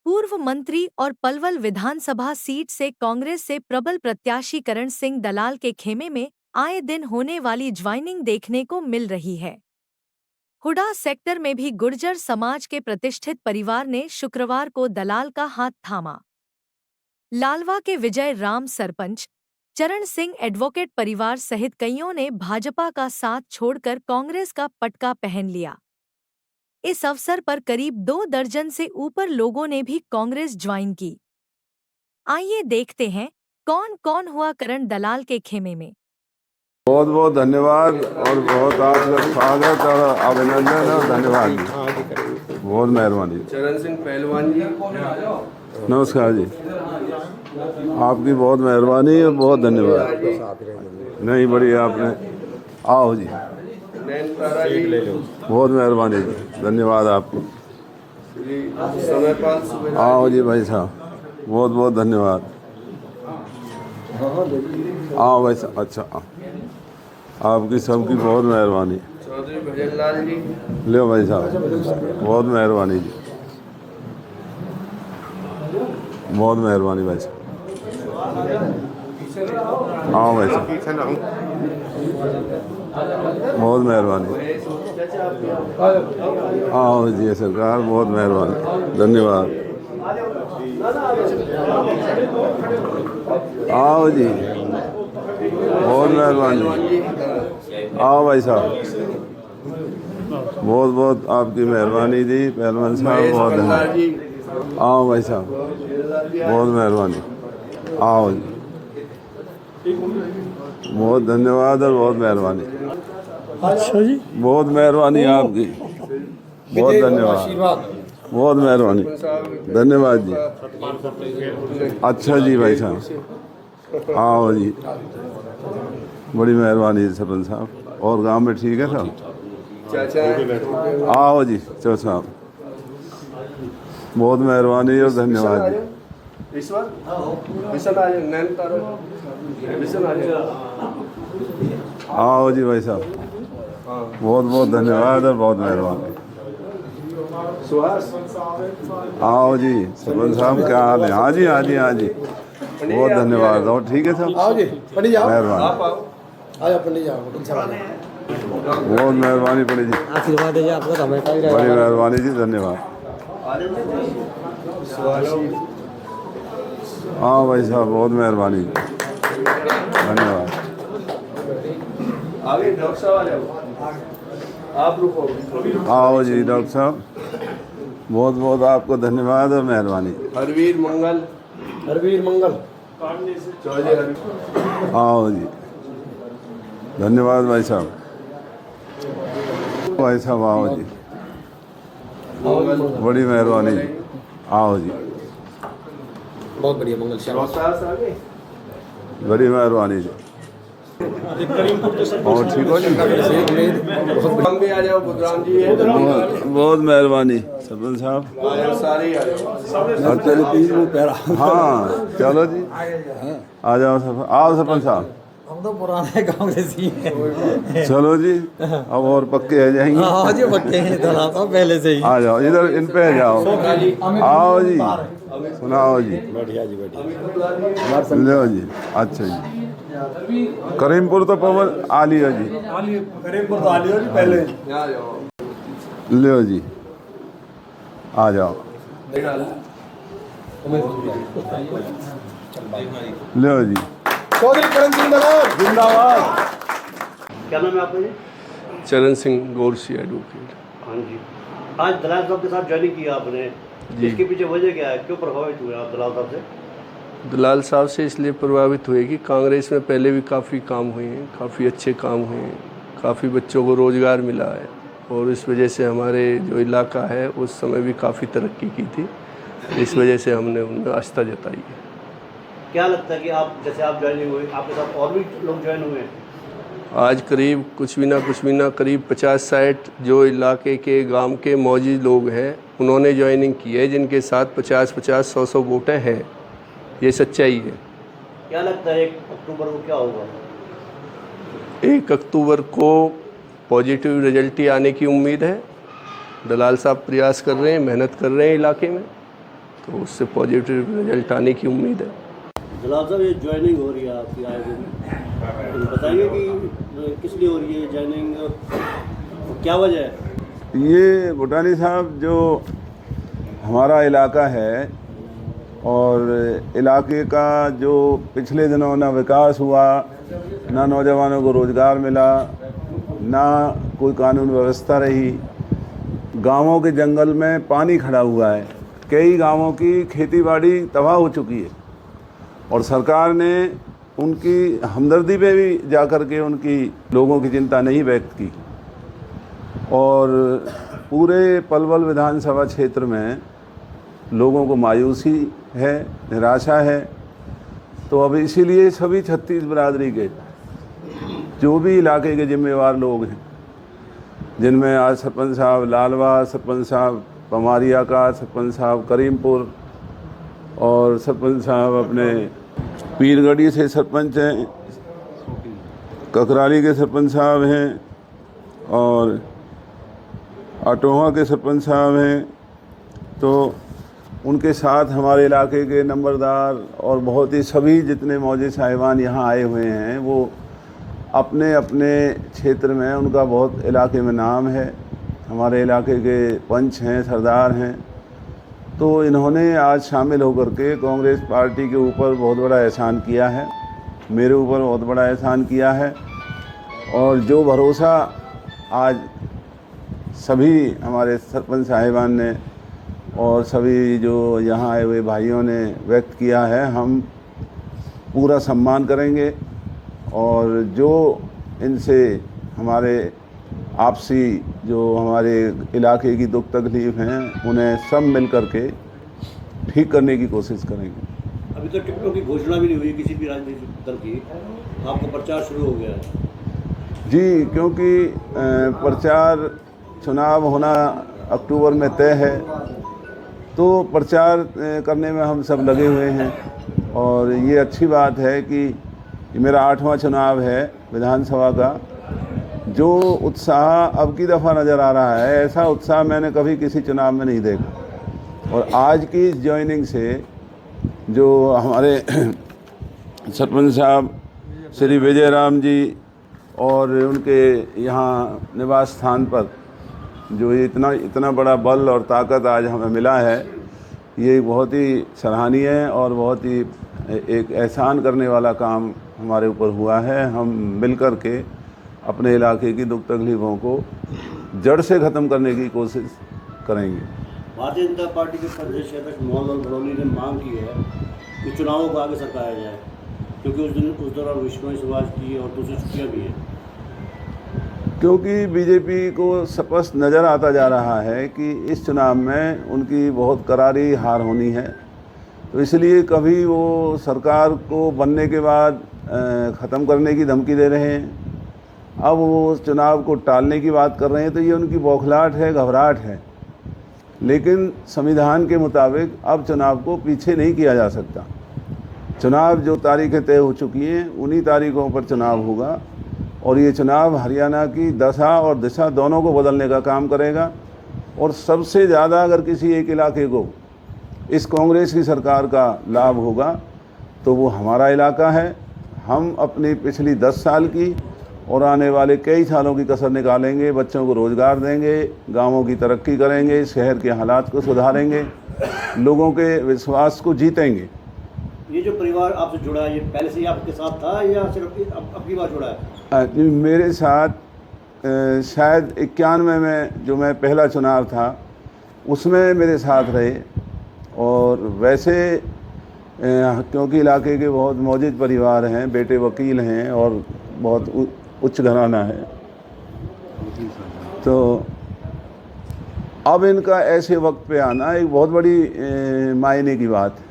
पूर्व मंत्री और पलवल विधानसभा सीट से कांग्रेस से प्रबल प्रत्याशी करण सिंह दलाल के खेमे में आए दिन होने वाली ज्वाइनिंग देखने को मिल रही है। हुडा सेक्टर में भी गुर्जर समाज के प्रतिष्ठित परिवार ने शुक्रवार को दलाल का हाथ थामा। लालवा के विजय राम सरपंच चरण सिंह एडवोकेट परिवार सहित कईयों ने भाजपा का साथ छोड़कर कांग्रेस का पटका पहन लिया। इस अवसर पर करीब 2 दर्जन से ऊपर लोगों ने भी कांग्रेस ज्वाइन की। आइए देखते हैं कौन कौन हुआ करण दलाल के खेमे में। बहुत बहुत धन्यवाद और बहुत आपका स्वागत और अभिनंदन और धन्यवाद जी, बहुत मेहरबानी। चरण सिंह पहलवान जी, नमस्कार जी, आपकी बहुत मेहरबानी और बहुत धन्यवाद। नहीं बढ़िया आपने, आओ जी, बहुत मेहरबानी जी, धन्यवाद आपको। आओ जी भाई साहब, बहुत बहुत धन्यवाद। आओ भाई साहब, अच्छा आपकी सबकी बहुत मेहरबानी। चौधरी भजन लाल जी, ले भाई साहब, बहुत मेहरबानी जी, बहुत मेहरबानी भाई साहब। हाँ भाई साहब, बहुत मेहरबानी। आओ जी सरकार, बहुत मेहरबानी, धन्यवाद। आओ जी, बहुत मेहरबानी। आओ भाई साहब, बहुत बहुत आपकी मेहरबानी जी, पहलवान साहब, बहुत धन्यवाद। आओ भाई साहब, बहुत मेहरबानी। आओ जी, बहुत धन्यवाद और बहुत मेहरबानी। अच्छा जी, बहुत मेहरबानी आपकी, बहुत धन्यवाद, बहुत मेहरबानी, धन्यवाद जी। अच्छा जी भाई साहब, आओ जी, बड़ी मेहरबानी सरपंच साहब। और गांव में ठीक है सब? आओ जी चौ साहब, बहुत मेहरबानी और धन्यवाद जी। आओ जी भाई साहब, बहुत बहुत धन्यवाद और बहुत मेहरबानी। आओ जी सरपंच साहब, क्या हाल है? हाँ जी, हाँ जी, हाँ जी, बहुत धन्यवाद। और ठीक है सब? आओ जी, पंडित जी आओ। मेहरबानी, आओ पंडित जी आओ। बहुत मेहरबानी पंडित जी, आशीर्वाद दीजिए आपको, हमें बड़ी मेहरबानी जी, धन्यवाद। हाँ भाई साहब, बहुत मेहरबानी, धन्यवाद। आओ जी डॉक्टर साहब, बहुत बहुत आपको धन्यवाद और मेहरबानी। हरवीर मंगल, हरवीर मंगल। आओ जी, धन्यवाद भाई साहब। भाई साहब आओ जी, बड़ी मेहरबानी जी, आओ जी, बहुत बढ़िया मंगल श्याम, बड़ी मेहरबानी जी। और ठीक हो जी, हम भी आ जाओ, बुधराम जी है, बहुत मेहरबानी सरपंच साहब। सारे आ जाओ। हाँ चलो जी, आ जाओ सरपंच, आओ सरपंच साहब। हम तो पुराने कांग्रेसी हैं। चलो जी, अब और पक्के आ जाएंगे। हाँ जी, पक्के हैं दलाल साहब पहले से ही। आ जाओ इधर, इन पे आ जाओ। आओ जी, सुनाओ जी, बढ़िया जी, बढ़िया। लो जी, अच्छा जी। करीमपुर तो पवन आलिया जी, करीमपुर तो आलिया जी पहले। लो जी, आ जाओ, लो जी। चौधरी करण सिंह दलाल जिंदाबाद। क्या नाम है आपका जी? चरण सिंह गौरसी एडवोकेट। हाँ जी, आज दलाल साहब के साथ ज्वाइनिंग किया आपने, इसके पीछे वजह क्या है? क्यों प्रभावित हुए आप दलाल साहब से? दलाल साहब से इसलिए प्रभावित हुए कि कांग्रेस में पहले भी काफ़ी काम हुए हैं, काफ़ी अच्छे काम हुए हैं, काफ़ी बच्चों को रोज़गार मिला है और इस वजह से हमारे जो इलाका है उस समय भी काफ़ी तरक्की की थी। इस वजह से हमने उनमें आस्था जताई है। क्या लगता है कि आप जैसे आप ज्वाइनिंग हुए, आपके साथ और भी लोग ज्वाइन हुए हैं? आज करीब कुछ भी ना करीब 50-60 जो इलाके के गांव के मौजूद लोग हैं उन्होंने ज्वाइनिंग की है, जिनके साथ 50-50, 100-100 वोटें हैं। ये सच्चाई है। क्या लगता है 1 अक्टूबर को क्या होगा? 1 अक्टूबर को पॉजिटिव रिजल्ट ही आने की उम्मीद है। दलाल साहब प्रयास कर रहे हैं, मेहनत कर रहे हैं इलाके में, तो उससे पॉजिटिव रिजल्ट आने की उम्मीद है। दलाल साहब, ये ज्वाइनिंग हो रही है आपकी आए दिन, तो बताइए कि किस लिए हो रही है ज्वाइनिंग, क्या वजह है? ये भूटानी साहब, जो हमारा इलाका है और इलाके का जो पिछले दिनों ना विकास हुआ, ना नौजवानों को रोज़गार मिला, ना कोई कानून व्यवस्था रही, गांवों के जंगल में पानी खड़ा हुआ है, कई गांवों की खेती-बाड़ी तबाह हो चुकी है और सरकार ने उनकी हमदर्दी पे भी जाकर के उनकी लोगों की चिंता नहीं व्यक्त की और पूरे पलवल विधानसभा क्षेत्र में लोगों को मायूसी है, निराशा है। तो अब इसीलिए सभी 36 बिरादरी के जो भी इलाके के जिम्मेवार लोग हैं, जिनमें आज सरपंच साहब लालवा, सरपंच साहब पमारिया का, सरपंच साहब करीमपुर और सरपंच साहब अपने पीरगढ़ी से सरपंच हैं, ककराली के सरपंच साहब हैं और अटोहा के सरपंच साहब हैं, तो उनके साथ हमारे इलाके के नंबरदार और बहुत ही सभी जितने मौजे साहिबान यहाँ आए हुए हैं, वो अपने अपने क्षेत्र में उनका बहुत इलाके में नाम है। हमारे इलाके के पंच हैं, सरदार हैं, तो इन्होंने आज शामिल होकर के कांग्रेस पार्टी के ऊपर बहुत बड़ा एहसान किया है, मेरे ऊपर बहुत बड़ा एहसान किया है और जो भरोसा आज सभी हमारे सरपंच साहिबान ने और सभी जो यहाँ आए हुए भाइयों ने व्यक्त किया है, हम पूरा सम्मान करेंगे और जो इनसे हमारे आपसी जो हमारे इलाके की दुख तकलीफ़ हैं, उन्हें सब मिल कर के ठीक करने की कोशिश करेंगे। अभी तो टिकटों की घोषणा भी नहीं हुई किसी भी राजनीतिक दल की, आपका प्रचार शुरू हो गया है? जी, क्योंकि प्रचार चुनाव होना अक्टूबर में तय है, तो प्रचार करने में हम सब लगे हुए हैं और ये अच्छी बात है कि मेरा 8वां चुनाव है विधानसभा का। जो उत्साह अब की दफ़ा नज़र आ रहा है, ऐसा उत्साह मैंने कभी किसी चुनाव में नहीं देखा और आज की इस ज्वाइनिंग से जो हमारे सरपंच साहब श्री विजय राम जी और उनके यहाँ निवास स्थान पर जो इतना बड़ा बल और ताकत आज हमें मिला है, ये बहुत ही सराहनीय है और बहुत ही एक एहसान करने वाला काम हमारे ऊपर हुआ है। हम मिलकर के अपने इलाके की दुख तकलीफ़ों को जड़ से ख़त्म करने की कोशिश करेंगे। भारतीय जनता पार्टी के प्रदेश अध्यक्ष मोहनलाल बरौनी ने मांग की है कि चुनावों को आगे सरकाया जाए, क्योंकि उस दौरान विश्व समाज की और दूसरी छुट्टियाँ भी हैं। क्योंकि बीजेपी को स्पष्ट नज़र आता जा रहा है कि इस चुनाव में उनकी बहुत करारी हार होनी है, तो इसलिए कभी वो सरकार को बनने के बाद ख़त्म करने की धमकी दे रहे हैं, अब वो चुनाव को टालने की बात कर रहे हैं, तो ये उनकी बौखलाहट है, घबराहट है। लेकिन संविधान के मुताबिक अब चुनाव को पीछे नहीं किया जा सकता। चुनाव जो तारीखें तय हो चुकी हैं, उन्हीं तारीखों पर चुनाव होगा और ये चुनाव हरियाणा की दशा और दिशा दोनों को बदलने का काम करेगा और सबसे ज़्यादा अगर किसी एक इलाके को इस कांग्रेस की सरकार का लाभ होगा तो वो हमारा इलाका है। हम अपनी पिछली 10 साल की और आने वाले कई सालों की कसर निकालेंगे, बच्चों को रोज़गार देंगे, गांवों की तरक्की करेंगे, शहर के हालात को सुधारेंगे, लोगों के विश्वास को जीतेंगे। ये जो परिवार आपसे जुड़ा है, ये पहले से ही आपके साथ था या सिर्फ अब की बार जुड़ा है? मेरे साथ शायद 91 में जो मैं पहला चुनाव था उसमें मेरे साथ रहे और वैसे क्योंकि इलाके के बहुत मौजूद परिवार हैं, बेटे वकील हैं और बहुत उच्च घराना है, तो अब इनका ऐसे वक्त पे आना एक बहुत बड़ी मायने की बात है।